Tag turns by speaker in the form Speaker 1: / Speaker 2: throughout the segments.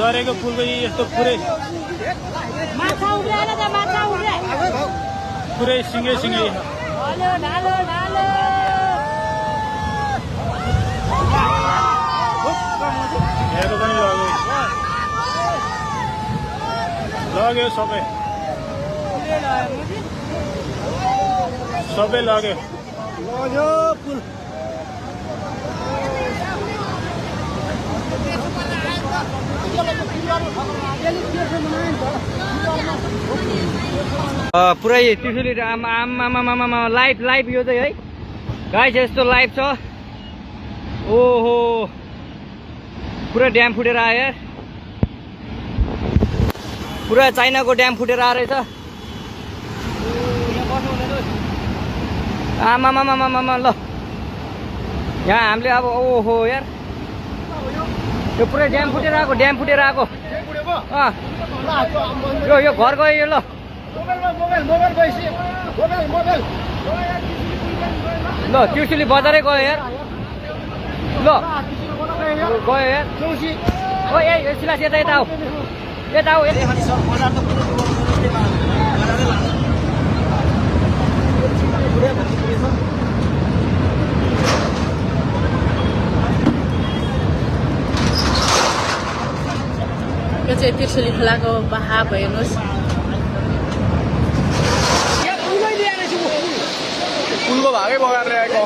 Speaker 1: जरेको फुलको यस्तो पुरै पुरै सिँगै हेर्नु पनि लग्यो सबै लग्यो फुल
Speaker 2: पुरै त्रिशुली आमा लाइभ यो चाहिँ है गाइस यस्तो लाइभ छ। ओहो पुरा ड्याम फुटेर आयो यार, पुरा चाइनाको ड्याम फुटेर आएर रहेछ। आमा ल यहाँ हामीले अब ओहो यार यो पुरै ड्याम फुटेर आएको यो घर गयो यो। ल ल त्रिशुली बजारै गयो यार, ल गयो यार। ओ ए सिलास यता आऊ
Speaker 3: यो चाहिँ त्रिशुली खोलाको बहाव हेर्नुहोस्।
Speaker 1: फुलको भागै बगाएर ल्याएको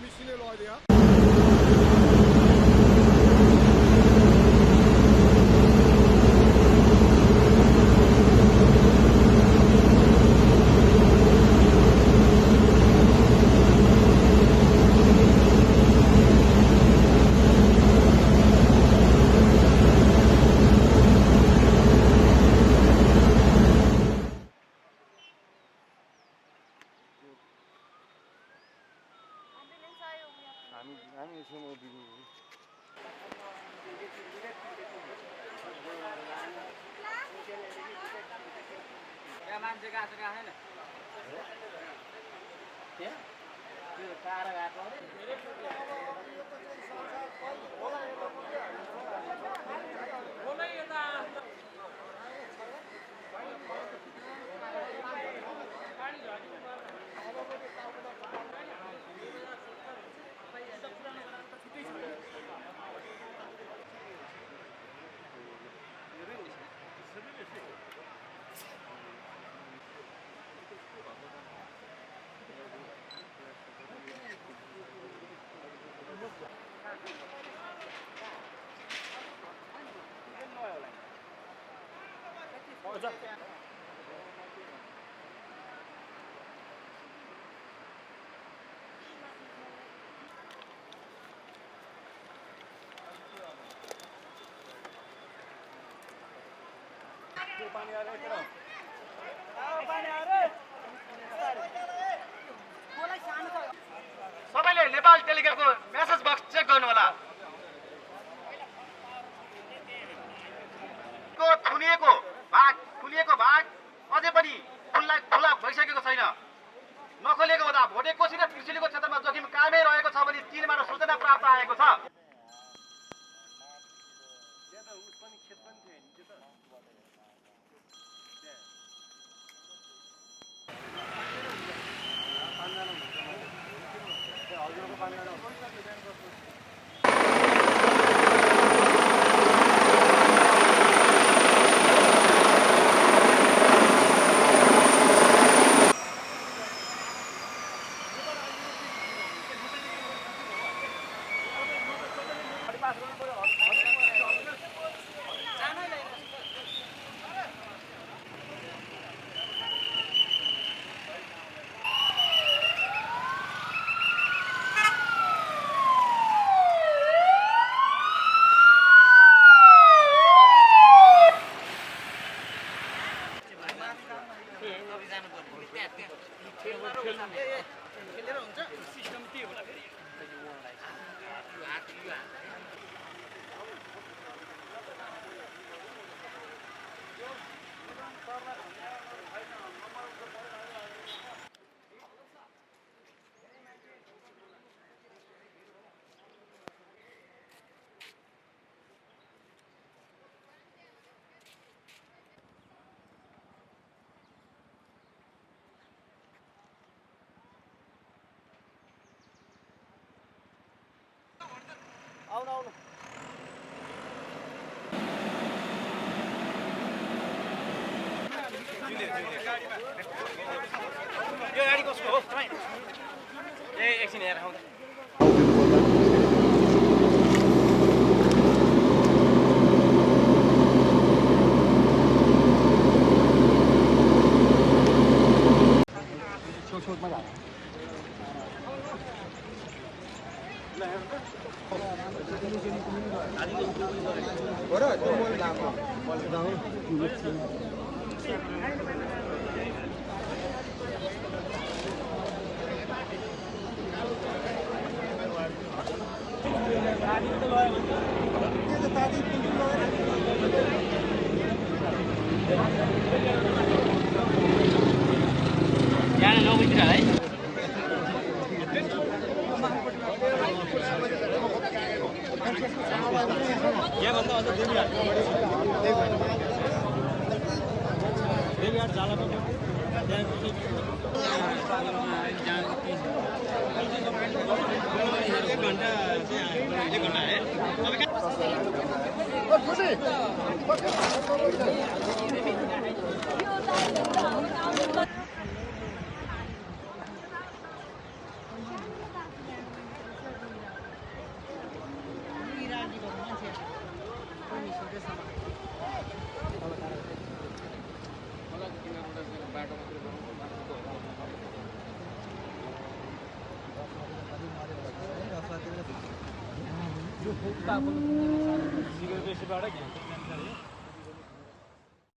Speaker 1: मिसिने लगिदियो।
Speaker 4: सबैले नेपाल टेलिग्राफको मेसेज बक्स चेक गर्नु होला। खुलिएको भाग अझै पनि खुला भइसकेको छैन। नखोलिएको हुँदा भोटे कोशी र त्रिशुलीको क्षेत्रमा जोखिम कायमै रहेको छ भने चीनबाट सूचना प्राप्त आएको छ। यो गाडी कसको हो? एकछिन हेरेर आउँदा
Speaker 2: यहाँ 9 बजीतिर है। यहाँभन्दा अझ देवीहाट जाला पनि एक घन्टा है।
Speaker 1: सिगरेट बेसी बाटो